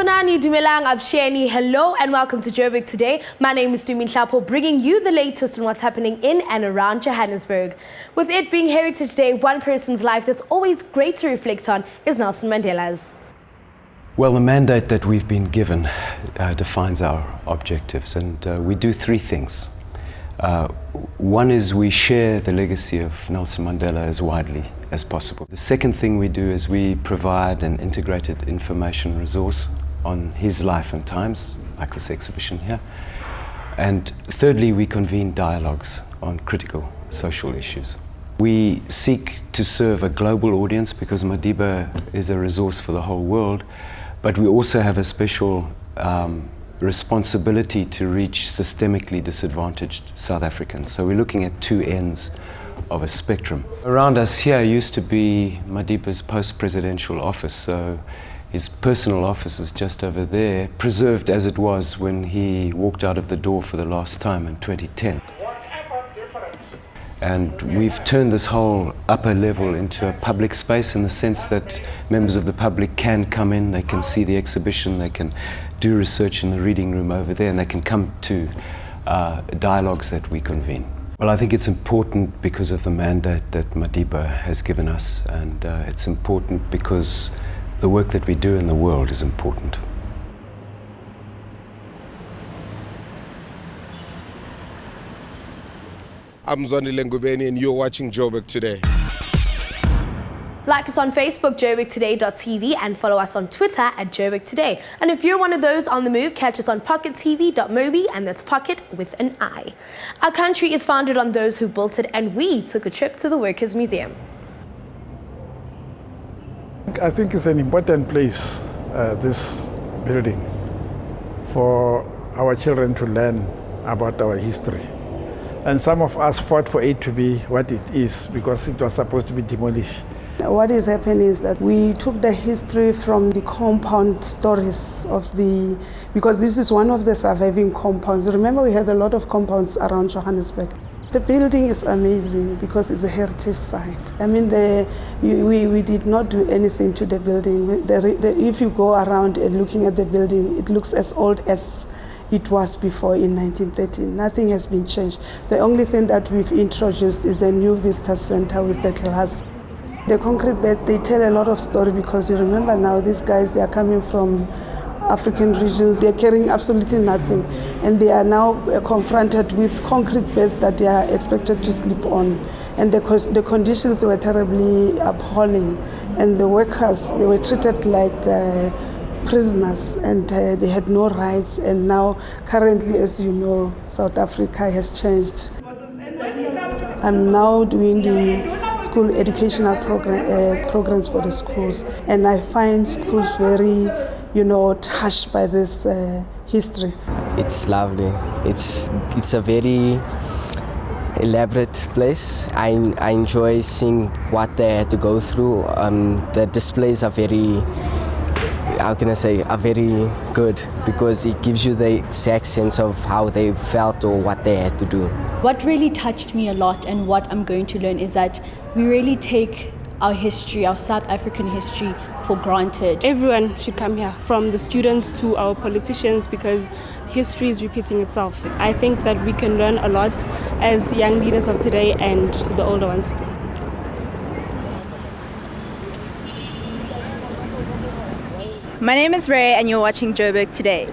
Sanibonani, Dumelang, Absheni, hello and welcome to Joburg Today. My name is Dumin Hlapo, bringing you the latest on what's happening in and around Johannesburg. With it being Heritage Day, one person's life that's always great to reflect on is Nelson Mandela's. Well, the mandate that we've been given defines our objectives, and we do three things. One is we share the legacy of Nelson Mandela as widely as possible. The second thing we do is we provide an integrated information resource on his life and times, like this exhibition here. And thirdly, we convene dialogues on critical social issues. We seek to serve a global audience because Madiba is a resource for the whole world, but we also have a special responsibility to reach systemically disadvantaged South Africans. So we're looking at two ends of a spectrum. Around us here used to be Madiba's post-presidential office, so his personal office is just over there, preserved as it was when he walked out of the door for the last time in 2010. And we've turned this whole upper level into a public space in the sense that members of the public can come in, they can see the exhibition, they can do research in the reading room over there, and they can come to dialogues that we convene. Well, I think it's important because of the mandate that Madiba has given us, and it's important because the work that we do in the world is important. I'm Zoni Lengubeni and you're watching Joburg Today. Like us on Facebook, joburgtoday.tv, and follow us on Twitter at Joburg Today. And if you're one of those on the move, catch us on pockettv.mobi, and that's pocket with an I. Our country is founded on those who built it, and we took a trip to the Workers' Museum. I think it's an important place, this building, for our children to learn about our history. And some of us fought for it to be what it is because it was supposed to be demolished. What is happening is that we took the history from the compound stories of because this is one of the surviving compounds. Remember, we had a lot of compounds around Johannesburg. The building is amazing because it's a heritage site. I mean, we did not do anything to the building. If you go around and looking at the building, it looks as old as it was before in 1913. Nothing has been changed. The only thing that we've introduced is the new visitor center with the glass. The concrete bed, they tell a lot of story because you remember now these guys, they are coming from African regions, they're carrying absolutely nothing, and they are now confronted with concrete beds that they are expected to sleep on. And the conditions were terribly appalling, and the workers, they were treated like prisoners, and they had no rights. And now, currently, as you know, South Africa has changed. I'm now doing the school educational programs for the schools, and I find schools very, touched by this history. It's lovely. It's a very elaborate place. I enjoy seeing what they had to go through. The displays are very, are very good because it gives you the exact sense of how they felt or what they had to do. What really touched me a lot and what I'm going to learn is that we really take our history, our South African history, for granted. Everyone should come here, from the students to our politicians, because history is repeating itself. I think that we can learn a lot as young leaders of today and the older ones. My name is Ray and you're watching Joburg Today.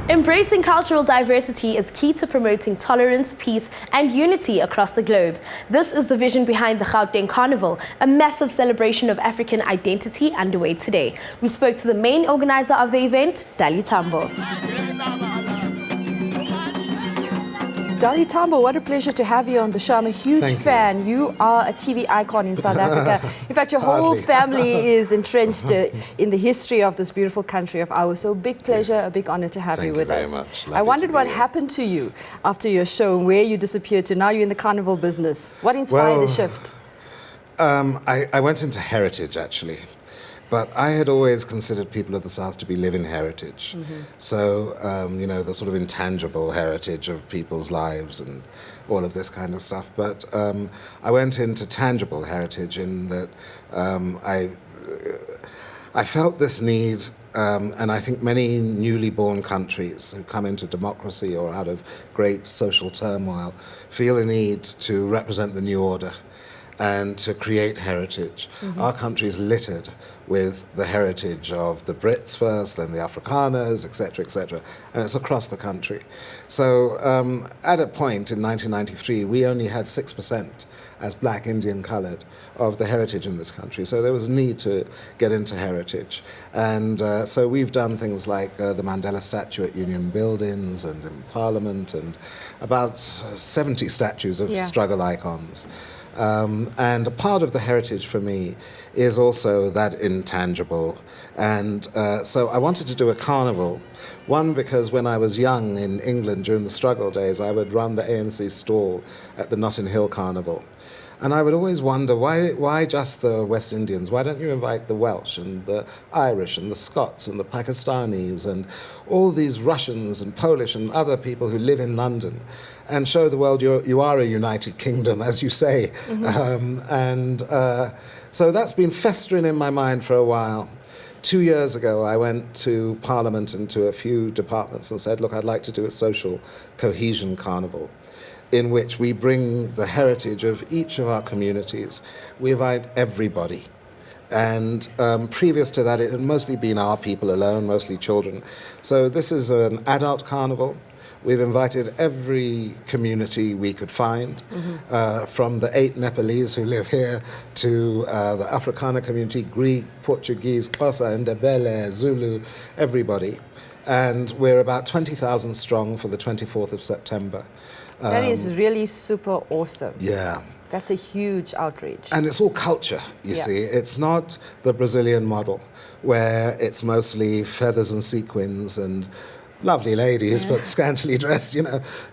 Embracing cultural diversity is key to promoting tolerance, peace, and unity across the globe. This is the vision behind the Gauteng Carnival, a massive celebration of African identity underway today. We spoke to the main organizer of the event, Dali Tambo. Dali Tambo, what a pleasure to have you on the show. I'm a huge fan. You are a TV icon in South Africa. In fact, your whole family is entrenched in the history of this beautiful country of ours. So big pleasure, a big honor to have you with us. Much. I wondered what happened to you after your show and where you disappeared to. Now you're in the carnival business. What inspired the shift? I went into heritage, actually. But I had always considered people of the South to be living heritage. Mm-hmm. So, the sort of intangible heritage of people's lives and all of this kind of stuff. But I went into tangible heritage in that I felt this need, and I think many newly born countries who come into democracy or out of great social turmoil feel a need to represent the new order and to create heritage. Our country is littered with the heritage of the Brits first, then the Afrikaners, etc., and it's across the country. So at a point in 1993, we only had 6% as black, Indian, coloured, of the heritage in this country. So there was a need to get into heritage. And so we've done things like the Mandela statue at Union Buildings and in Parliament, and about 70 statues of struggle icons. And a part of the heritage for me is also that intangible. And so I wanted to do a carnival. One, because when I was young in England during the struggle days, I would run the ANC stall at the Notting Hill Carnival. And I would always wonder, why just the West Indians? Why don't you invite the Welsh and the Irish and the Scots and the Pakistanis and all these Russians and Polish and other people who live in London and show the world you are a united kingdom, as you say. So that's been festering in my mind for a while. 2 years ago, I went to Parliament and to a few departments and said, look, I'd like to do a social cohesion carnival, in which we bring the heritage of each of our communities. We invite everybody. And previous to that, it had mostly been our people alone, mostly children. So this is an adult carnival. We've invited every community we could find, from the 8 Nepalese who live here to the Afrikaner community, Greek, Portuguese, Xhosa, Ndebele, Zulu, everybody. And we're about 20,000 strong for the 24th of September. That is really super awesome. Yeah. That's a huge outreach. And it's all culture, you see. It's not the Brazilian model, where it's mostly feathers and sequins and lovely ladies, but scantily dressed,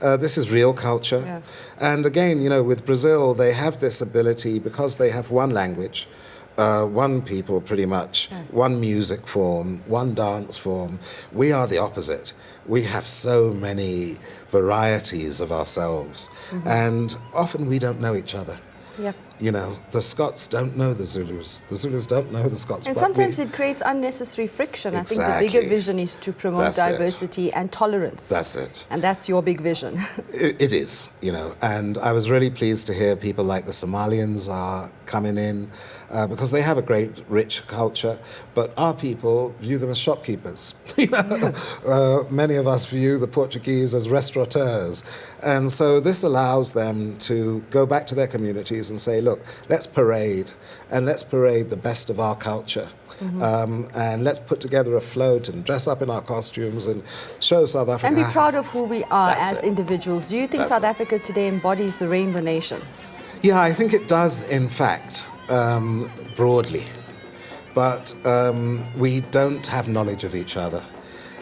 This is real culture. Yeah. And again, with Brazil, they have this ability, because they have one language, one people pretty much, one music form, one dance form. We are the opposite. We have so many varieties of ourselves, and often we don't know each other. Yep. The Scots don't know the Zulus don't know the Scots. And sometimes it creates unnecessary friction. Exactly. I think the bigger vision is to promote diversity and tolerance. That's it. And that's your big vision. It is, and I was really pleased to hear people like the Somalians are coming in, because they have a great, rich culture, but our people view them as shopkeepers. Many of us view the Portuguese as restaurateurs. And so this allows them to go back to their communities and say, look, let's parade, and let's parade the best of our culture. And let's put together a float and dress up in our costumes and show South Africa. And be proud of who we are as it. individuals. Do you think South Africa today embodies the Rainbow Nation? Yeah, I think it does, in fact, broadly. But we don't have knowledge of each other.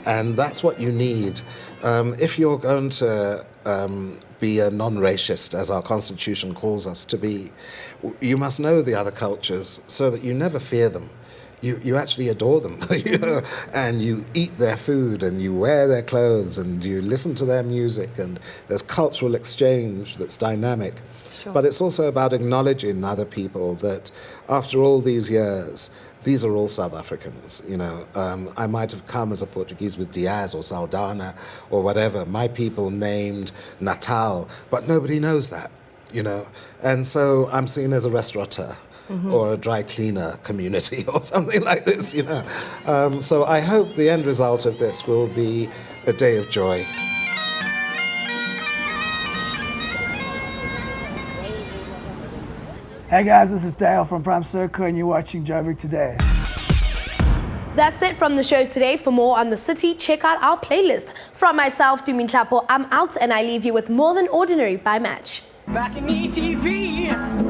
And that's what you need. If you're going to be a non-racist, as our constitution calls us to be, you must know the other cultures so that you never fear them. You actually adore them, and you eat their food, and you wear their clothes, and you listen to their music, and there's cultural exchange that's dynamic. Sure. But it's also about acknowledging other people that after all these years, these are all South Africans. I might have come as a Portuguese with Diaz or Saldana or whatever. My people named Natal, but nobody knows that, And so I'm seen as a restaurateur. Or a dry cleaner community or something like this, So I hope the end result of this will be a day of joy. Hey guys, this is Dale from Prime Circle and you're watching Joburg Today. That's it from the show today. For more on the city, check out our playlist. From myself, Dumin Chapo, I'm out, and I leave you with More Than Ordinary by Match. Back in ETV.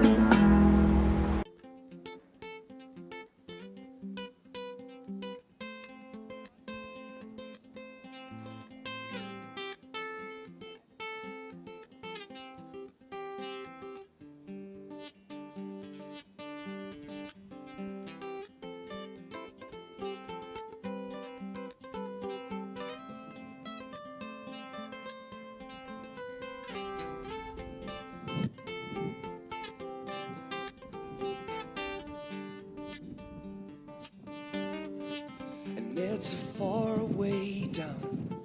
too far way down,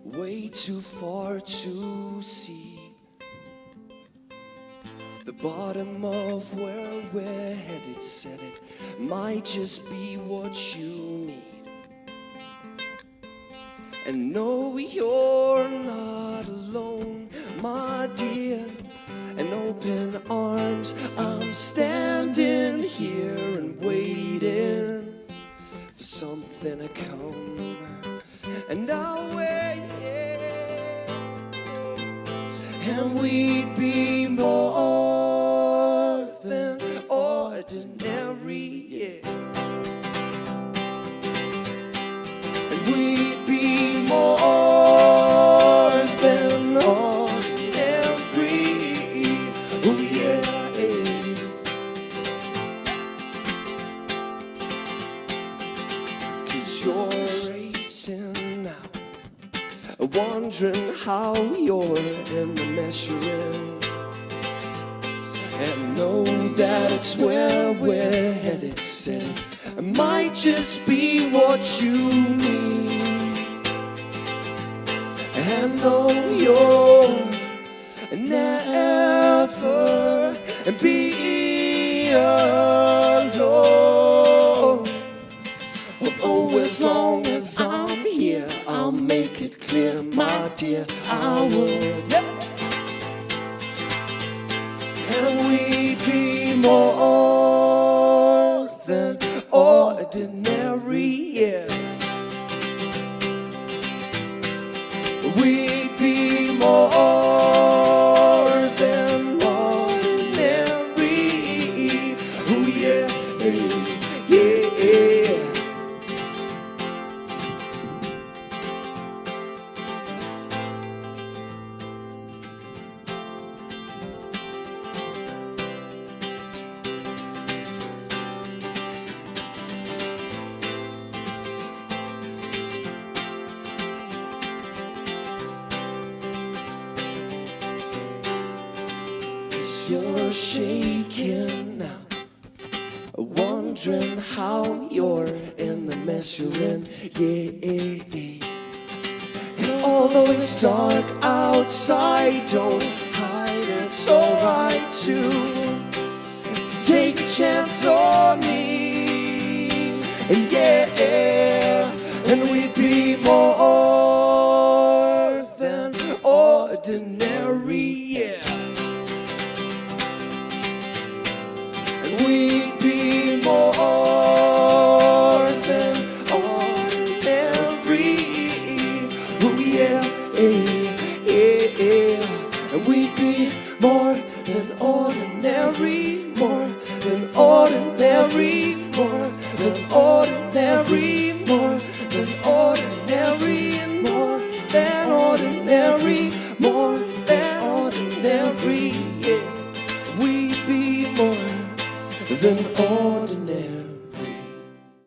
way too far to see. The bottom of where we're headed, said it might just be what you need. And no, you're not alone, my dear. In open arms, I'm standing here and waiting for something to come. And I'll wait, and we'd be more than ordinary, yeah. And we'd be more than ordinary, oh yeah. Cause you're racing now, wondering how you're in the mess you're in, and know that it's where we're headed, said it might just be what you need. And know you'll never be alone. Oh, as long as I'm here, I'll make it clear, my dear, I would. Yep. And we'd be more than ordinary, yeah. We'd be more than ordinary, oh yeah, yeah. You're shaking now, wondering how you're in the mess you're in, yeah. And although it's dark outside, don't hide, it's alright to take a chance on me, and yeah, and we'd be more than ordinary, yeah. We'd be more than ordinary, oh yeah, yeah. And we'd be more than ordinary, more than ordinary, more than ordinary, more than ordinary, more than ordinary, more than ordinary, yeah. We'd be more than all.